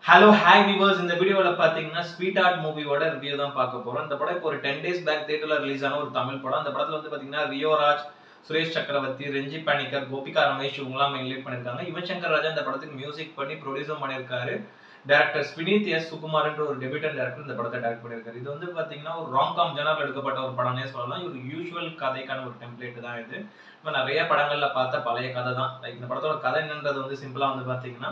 Hello hi viewers, இந்த வீடியோவில் பார்த்தீங்கன்னா ஸ்வீட் ஆர்ட் மூவியோட ரிவ்யூ தான் பார்க்க போகிறோம். இந்த படம் இப்போ ஒரு 10 days பேக் தேட்டரில் ரிலீஸ் ஆன ஒரு தமிழ் படம். அந்த படத்தில் வந்து பார்த்தீங்கன்னா ரியோ ராஜ், சுரேஷ் சக்கரவர்த்தி, ரெஞ்சி பணிக்கர், கோபிகா ரமேஷ் இவங்கலாம் மெயின்லைட் பண்ணியிருக்காங்க. யுவன் சங்கர் ராஜா இந்த படத்துக்கு மியூசிக் பண்ணி ப்ரொடியூஸும் பண்ணியிருக்காரு. டேரக்டர் ஸ்வினீத் எஸ் சுகுமார்ன்ற ஒரு டெபியூட்டன் டேரக்டர் இந்த படத்தை டைரக்ட் பண்ணியிருக்காரு. இது வந்து பார்த்தீங்கன்னா ஒரு ராம்காம் ஜெனரில் எடுக்கப்பட்ட ஒரு படம்னே சொல்லலாம். ஒரு யூஷுவல் கதைக்கான ஒரு டெம்ப்ளேட் தான் இது. இப்போ நிறைய படங்களில் பார்த்த பழைய கதை தான். லைக் இந்த படத்தோட கதை என்னன்றது வந்து சிம்பிளாக வந்து பார்த்தீங்கன்னா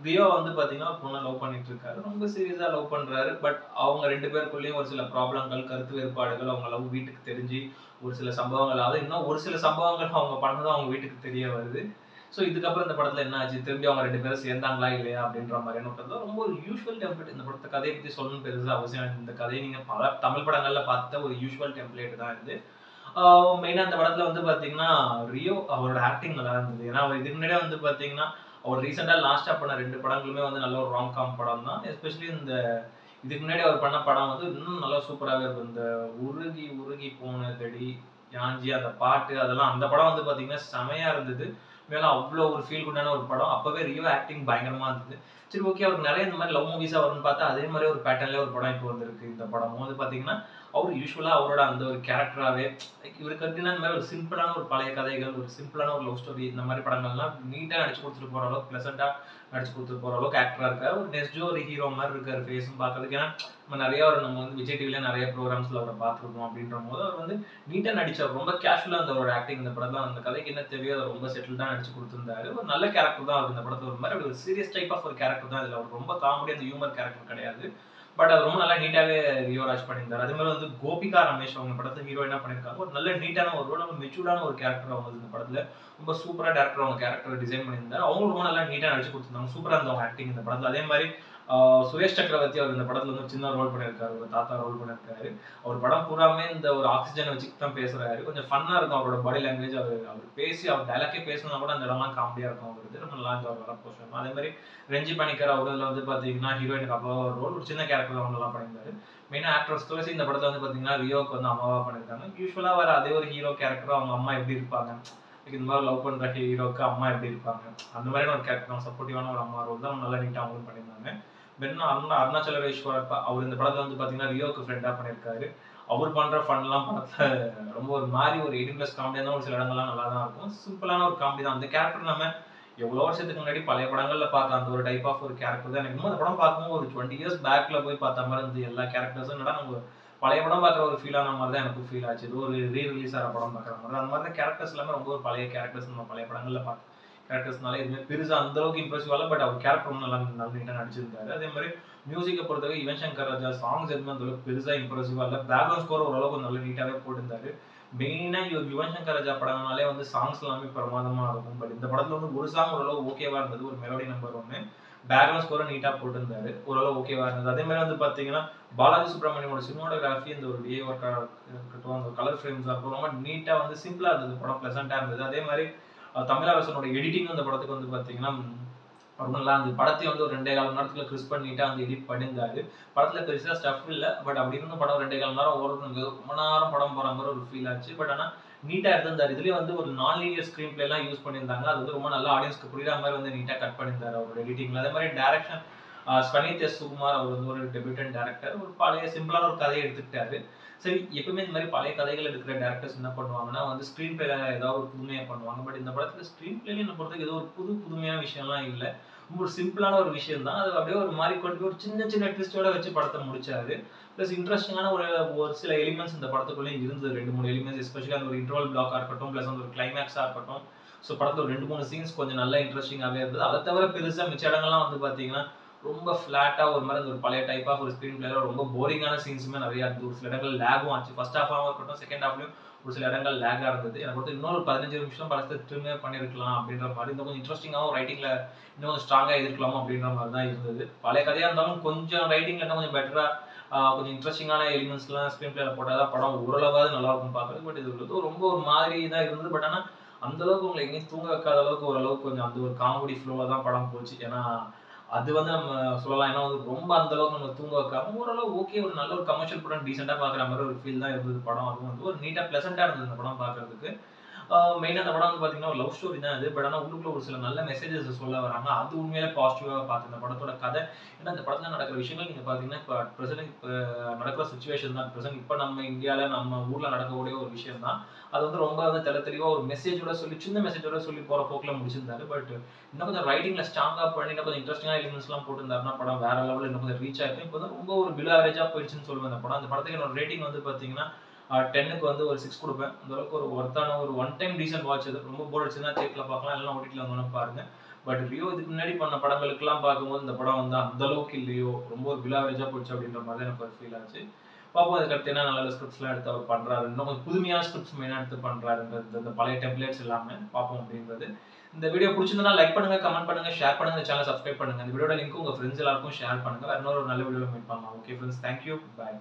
ரியோ வந்து பாத்தீங்கன்னா ஒரு பொண்ணை லவ் பண்ணிட்டு இருக்காரு. ரொம்ப சீரியஸா லவ் பண்றாரு. பட் அவங்க 2 பேருக்குள்ளேயும் ஒரு சில ப்ராப்ளங்கள், கருத்து வேறுபாடுகள், அவங்க லவ் வீட்டுக்கு தெரிஞ்சு ஒரு சில சம்பவங்கள், அதாவது இன்னும் ஒரு சில சம்பவங்கள் அவங்க பண்ணதும் அவங்க வீட்டுக்கு தெரிய வருது. ஸோ இதுக்கப்புறம் இந்த படத்துல என்ன ஆச்சு, திரும்பி அவங்க 2 பேரும் சேர்ந்தாங்களா இல்லையா அப்படின்ற மாதிரியான ஒரு ரொம்ப ஒரு யூஷுவல் டெம்ப்ளேட். இந்த படத்தை கதையை பத்தி சொல்லணும்னு பெருசா அவசியம் இல்லை. இந்த கதையை நீங்க பல தமிழ் படங்கள்ல பார்த்த ஒரு யூஷுவல் டெம்ப்ளேட் தான் இது. மெயினா இந்த படத்துல வந்து பாத்தீங்கன்னா ரியோ அவரோட ஆக்டிங் நல்லா இருந்தது. ஏன்னா அவர் இதுக்கு முன்னாடியே வந்து பாத்தீங்கன்னா அவர் ரீசெண்டா லாஸ்டா பண்ண 2 படங்களுமே வந்து நல்ல ஒரு ராம்காம் படம் தான். எஸ்பெஷலி இந்த இதுக்கு முன்னாடி அவர் பண்ண படம் வந்து இன்னும் நல்லா சூப்பராகவே இருக்கும். இந்த உருகி உருகி போனதடி யாஞ்சி அந்த பாட்டு, அதெல்லாம் அந்த படம் வந்து பாத்தீங்கன்னா செமையா இருந்தது. மேலும் அவ்வளோ ஒரு ஃபீல் குட்டான ஒரு படம். அப்பவே ரியோ ஆக்டிங் பயங்கரமா இருந்தது. சரி, ஓகே, அவருக்கு நிறைய இந்த மாதிரி லவ் மூவிஸா வரும்னு பார்த்தா அதே மாதிரி ஒரு பேட்டர்ன்ல ஒரு படம் இப்போ வந்திருக்கு. இந்த படமும் வந்து பாத்தீங்கன்னா அவர் யூஸ்வலா அவரோட அந்த ஒரு கேரக்டராகவே இவருக்கு எப்படின்னா இந்த மாதிரி ஒரு சிம்பிளான ஒரு பழைய கதைகள், ஒரு சிம்பிளான ஒரு லவ் ஸ்டோரி, இந்த மாதிரி படங்கள்லாம் நீட்டா நடிச்சு கொடுத்துட்டு போற அளவுக்கு, பிளசண்டா நடிச்சு கொடுத்துட்டு போற அளவுக்கு ஆக்டரா இருக்காரு. ஒரு நெஸ்ஜோ ஒரு ஹீரோ மாதிரி இருக்காரு ஃபேஸும் பார்க்கறதுக்கு. ஏன்னா நம்ம வந்து விஜய் டிவில நிறைய ப்ரோக்ராம்ஸ்ல அவரை பார்த்துருக்கோம். அப்படின்ற போது அவர் வந்து நீட்டா நடிச்சார். ரொம்ப கேஷுவலா இருந்தவரோட ஆக்டிங் இந்த படத்துல. அந்த கதைக்கு என்ன தேவையோ அதை ரொம்ப செட்டில்டா நடிச்சு கொடுத்திருந்தாரு. ஒரு நல்ல கேரக்டர் தான் அவர் இந்த படத்துல. ஒரு மாதிரி ஒரு சீரியஸ் டைப் ஆஃப் ஒரு கேரக்டர் தான் இதுல. அவர் ரொம்ப காமெடி, அந்த ஹியூமர் கேரக்டர் கிடையாது. பட் அது ரொம்ப நல்லா நீட்டாவே ரியோ ராஜ் பண்ணியிருந்தாரு. அதே மாதிரி வந்து கோபிகா ரமேஷ் அவங்க படத்துல ஹீரோயினா பண்ணியிருக்காங்க. ஒரு நல்ல நீட்டான ஒரு ரோல், மெச்சூர்டான ஒரு கேரக்டர் அவங்க இந்த படத்துல. ரொம்ப சூப்பரா டேரக்டர் அவங்க கேரக்டர் டிசைன் பண்ணியிருந்தாரு. அவங்க ரொம்ப நல்லா நீட்டா நடிச்சு கொடுத்திருந்தாங்க. சூப்பரா இருந்த அவங்க ஆக்டிங் இந்த படத்துல. அதே மாதிரி சுரேஷ் சக்கரவர்த்தி அவர் இந்த படத்துல வந்து சின்ன ரோல் பண்ணியிருக்காரு. ஒரு தாத்தா ரோல் பண்ணியிருக்காரு. அவர் படம் பூராமே இந்த ஒரு ஆக்சிஜன் வச்சுட்டு தான் பேசுறாரு. கொஞ்சம் ஃபன்னா இருக்கும் அவரோட பாடி லாங்குவேஜ். அவர் பேசி அவர் டைலாக்கே பேசினா கூட அந்த இடம்லாம் காமெடியா இருக்கும் அவருக்கு. ரொம்ப நல்லா இருந்துச்சு அவர் வர போர்ஷன். அதே மாதிரி ரெஞ்சி பணிக்கர் அவரில் வந்து பாத்தீங்கன்னா ஹீரோயினுக்கு அப்பாவா ஒரு ரோல், ஒரு சின்ன கேரக்டர் அவங்க நல்லா பண்ணியிருந்தாரு. மெயினா ஆக்ட்ரஸ் துளசி இந்த படத்துல வந்து பாத்தீங்கன்னா ரியோக்கு வந்து அம்மாவா பண்ணியிருக்காங்க. யூஸ்வலா வர அதே ஒரு ஹீரோ கேரக்டர் அவங்க அம்மா எப்படி இருப்பாங்க, இந்த மாதிரி லவ் பண்ற ஹீரோக்கு அம்மா எப்படி இருப்பாங்க, அந்த மாதிரியான ஒரு கேரக்டர், சப்போர்ட்டிவான ஒரு அம்மா ரோல் தான் நல்லா நீட்டா அவங்களும் பண்ணியிருந்தாங்க. பென்னா அருணாச்சலேஸ்வர் அவர் இந்த படத்துல வந்து பாத்தீங்கன்னா ரியோக்கு ஃப்ரெண்டா பண்ணியிருக்காரு. அவர் பண்ற ஃபன்லாம் படத்துல ரொம்ப ஒரு மாதிரி ஒரு 18+ காமெடியா தான். ஒரு சில இடங்கள்லாம் நல்லா தான் இருக்கும். சிம்பிளான ஒரு காமெடி தான். அந்த கேரக்டர் நம்ம எவ்வளோ வருஷத்துக்கு முன்னாடி பழைய படங்கள்ல பார்த்த அந்த ஒரு டைப் ஆஃப் ஒரு கேரக்டர் தான். எனக்கு இன்னும் அந்த படம் பார்க்கும்போது ஒரு 20 years பேக்ல போய் பார்த்த மாதிரி இருந்து எல்லா கேரக்டர்ஸும். என்னடா நம்ம பழைய படம் பார்க்குற ஒரு ஃபீல் ஆன மாதிரி தான் எனக்கு ஃபீல் ஆச்சு. இது ஒரு ரிலீஸ் ஆகிற படம் பார்க்குற மாதிரி. அந்த மாதிரி கேரக்டர்ஸ் எல்லாமே ரொம்ப ஒரு பழைய கேரக்டர்ஸ். நம்ம பழைய படங்கள்ல பார்த்த கேரக்டர்ஸ்னால எதுவுமே பெருசா அந்த அளவுக்கு இம்ப்ரெசிவ் ஆகல. பட் அவர் கேரக்டர் நல்லா நல்லா நீட்டா நடிச்சிருந்தாரு. அதே மாதிரி மியூசிக்கை பொறுத்தவரை யுவன் சங்கர் ராஜா சாங்ஸ் எதுவுமே அந்த அளவுக்கு பெருசா இம்ப்ரெசிவா இல்லை. பேக்ரவுண்ட் ஸ்கோர் ஓரளவுக்கு நல்ல நீட்டாவே போட்டிருந்தாரு. மெயினா யுவன் சங்கர் ராஜா படம்னாலே வந்து சாங்ஸ் எல்லாமே பிரமாதமா இருக்கும். பட் இந்த படத்துல வந்து ஒரு சாங் ஓரளவு ஓகேவா இருந்தது. ஒரு மெலோடி நம்பர் 1. பேக்ரவுண்ட் ஸ்கோரை நீட்டா போட்டிருந்தாரு. ஓரளவு ஓகேவா இருந்தது. அதே மாதிரி வந்து பாத்தீங்கன்னா பாலாஜி சுப்ரமணியனோட சினிமாட்டோகிராஃபி, இந்த ஒரு டே ஒர்க்கா இருக்கட்டும், அந்த கலர் ஃப்ரேம்ஸா இருக்கட்டும், ரொம்ப நீட்டா வந்து சிம்பிளா இருந்தது. படம் பிளசண்டா இருந்தது. அதே மாதிரி தமிழரசனோட எடிட்டிங் அந்த படத்துக்கு வந்து பாத்தீங்கன்னா ரொம்ப நல்லா இருந்தது. படத்தையும் வந்து ஒரு 2.25 மணி நேரத்துல கிறிஸ்ப் பண்ணிட்டா வந்து எடிட் பண்ணியிருந்தாரு. படத்துல பெருசா ஸ்டஃப் இல்லை. பட் அப்படி இருந்த படம் 2.25 மணி நேரம் ஓடுறது ரொம்ப நேரம் படம் போற மாதிரி ஒரு ஃபீல் ஆச்சு. பட் ஆனா நீட்டா எடுத்திருந்தாரு. இதுலயே வந்து ஒரு நான் லீனியர் ஸ்கிரீன் பிளே எல்லாம் யூஸ் பண்ணியிருந்தாங்க. அது வந்து ரொம்ப நல்லா ஆடியன்ஸ்க்கு புரியுற மாதிரி வந்து நீட்டா கட் பண்ணியிருந்தாரு அவரோட எடிட்டிங்ல. அதே மாதிரி டைரக்ஷன் ஸ்வனீத் எஸ் சுகுமார் அவர் வந்து ஒரு டெபியூட்டன் டைரக்டர். ஒரு பழைய சிம்பிளான ஒரு கதையை எடுத்துக்கிட்டாரு. சரி, எப்பவுமே இந்த மாதிரி பழைய கதைகள் எடுக்கிற டேரக்டர்ஸ் என்ன பண்ணுவாங்கன்னா வந்து ஸ்கிரீன் பிளேல ஏதாவது ஒரு புதுமையா பண்ணுவாங்க. பட் இந்த படத்துல ஸ்கிரீன் பிளேல என்ன பொறுத்தவரைக்கும் ஏதோ ஒரு புதுமையான விஷயம்லாம் இல்லை. ரொம்ப ஒரு சிம்பிளான ஒரு விஷயம் தான். அது அப்படியே ஒரு மாதிரி கொண்டு போய் ஒரு சின்ன சின்ன ட்விஸ்டோட வச்சு படத்தை முடிச்சாரு. பிளஸ் இன்ட்ரெஸ்டிங்கான ஒரு ஒரு சில எலிமெண்ட்ஸ் இந்த படத்துக்குள்ளேயும் இருந்தது. 2-3 எலிமெண்ட்ஸ், எஸ்பெஷலி அந்த ஒரு இன்டர்வல் பிளாக்கா இருக்கட்டும், பிளஸ் அந்த ஒரு கிளைமேக்ஸா இருக்கட்டும். ஸோ படத்துல ஒரு 2-3 சீன்ஸ் கொஞ்சம் நல்லா இன்ட்ரெஸ்டிங்காகவே இருந்தது. அதை தவிர பெருசா மிச்ச இடங்கள்லாம் வந்து பாத்தீங்கன்னா ரொம்ப ஃபிளாட்டா ஒரு மாதிரி ஒரு பழைய டைப் ஆஃப் ஒரு ஸ்கிரீன் பிளேல ரொம்ப போரிங்கான சீன்ஸுமே நிறைய இருந்தது. ஒரு சில இடங்கள் லேகும் ஆச்சு. ஃபர்ஸ்ட் ஹாஃபாகவும் இருக்கட்டும், செகண்ட் ஹாஃப்லயும் ஒரு சில இடங்கள் லேகா இருந்தது. எனக்கு வந்து இன்னொரு 15 நிமிஷம் படத்தை திரும்ப பண்ணிருக்கலாம் அப்படின்ற மாதிரி, இன்னும் கொஞ்சம் இன்ட்ரெஸ்டிங்காகவும் ரைட்டிங்ல இன்னும் கொஞ்சம் ஸ்ட்ராங்கா இருக்கலாம் அப்படின்ற மாதிரி தான் இருந்தது. பழைய கதையா இருந்தாலும் கொஞ்சம் ரைட்டிங்ல இன்னும் கொஞ்சம் பெட்டரா கொஞ்சம் இன்ட்ரெஸ்டிங்கான எலிமெண்ட்ஸ்லாம் ஸ்கிரீன் பிளேல போட்டாதான் படம் ஓரளவாவது நல்லா இருக்கும் பார்க்கறது. பட் இது வந்து ரொம்ப ஒரு மாதிரி தான் இருந்தது. பட் ஆனா அந்த அளவுக்கு உங்களை எங்கேயும் தூங்க வைக்காத அளவுக்கு ஓரளவுக்கு கொஞ்சம் அந்த ஒரு காமெடி ஃப்ளோல தான் படம் போச்சு. ஏன்னா அது வந்து நம்ம சொல்லலாம். ஏன்னா வந்து ரொம்ப அந்த அளவுக்கு நம்ம தூங்க வைக்காம ஓரளவு ஓகே, ஒரு நல்ல ஒரு கமர்ஷியல் படம் டீசெண்டா பாக்குற மாதிரி ஒரு ஃபீல் தான் இருந்தது படம். அது வந்து ஒரு நீட்டா பிளசண்டா இருந்தது இந்த படம் பாக்குறதுக்கு. மெயினா அந்த படம் வந்து பாத்தீங்கன்னா ஒரு லவ் ஸ்டோரி தான் அது. பட் ஆனா உள்ளுக்குள்ள ஒரு சில நல்ல மெசேஜஸ் சொல்ல வராங்க. அது உண்மையிலே பாசிட்டிவா பார்த்தேன் இந்த படத்தோட கதை. ஏன்னா இந்த படத்துல நடக்கிற விஷயங்கள் நீங்க பாத்தீங்கன்னா இப்ப அட் பிரசன்ட் இப்ப நடக்கிற சிச்சுவேஷன் தான். பிரசன்ட் இப்ப நம்ம இந்தியால நம்ம ஊர்ல நடக்கக்கூடிய ஒரு விஷயம் தான். அது வந்து ரொம்ப வந்து தெளிவா ஒரு மெசேஜோட சொல்லி சின்ன மெசேஜோட சொல்லி போற போக்குல முடிச்சிருந்தாரு. பட் இன்னும் கொஞ்சம் ரைட்டிங்ல ஸ்ட்ராங்கா பண்ணி இன்னும் கொஞ்சம் இன்ட்ரெஸ்டிங்கான எலிமெண்ட்ஸ்லாம் போட்டிருந்தாருன்னா படம் வேற லெவல்ல இன்னும் கொஞ்சம் ரீச் ஆயிருக்கும். இப்போ வந்து ரொம்ப ஒரு பிலோ ஆவரேஜா போயிடுச்சுன்னு சொல்லுவேன் இந்த படம். அந்த படத்துக்கு என்னோட ரேட்டிங் வந்து பாத்தீங்கன்னா 10க்கு வந்து ஒரு 6 குடுப்பேன். அந்த அளவுக்கு ஒரு ஒர்த்தான ஒரு ஒன் டைம் டீசன்ட் வாட்ச் அது. ரொம்ப போர் அடிச்சுதுன்னா தியேட்டர்ல பார்க்கலாம். இல்லன்னா ஓடிடில வந்தோனே பாருங்க. பட் ரியோ இதுக்கு முன்னாடி பண்ண படங்களுக்கெல்லாம் பார்க்கும்போது இந்த படம் வந்து அந்த அளவுக்கு இல்லையோ, ரொம்ப ஒரு பிலோ ஆவரேஜா போயிடுச்சு அப்படின்ற மாதிரி தான் எனக்கு ஒரு ஃபீல் ஆச்சு. பார்ப்போம் அதுக்கு அடுத்து என்ன நல்ல நல்ல ஸ்கிரிப்ட்ஸ்லாம் எடுத்து அவர் பண்றாரு. இன்னும் கொஞ்சம் புதுமையான ஸ்கிரிப்ட்ஸ் மெயினா எடுத்து பண்றாருன்றது இந்த பழைய டெம்ப்ளேட்ஸ் இல்லாம பார்ப்போம் அப்படின்றது. இந்த வீடியோ பிடிச்சிருந்தா லைக் பண்ணுங்க, கமெண்ட் பண்ணுங்க, ஷேர் பண்ணுங்க, இந்த சேனலை சப்ஸ்கிரைப் பண்ணுங்க. இந்த வீடியோட லிங்க் உங்க ஃப்ரெண்ட்ஸ் எல்லாருக்கும் ஷேர் பண்ணுங்க. வேற இன்னொரு நல்ல வீடியோல மீட் பண்ணலாம். Okay friends, thank you. By.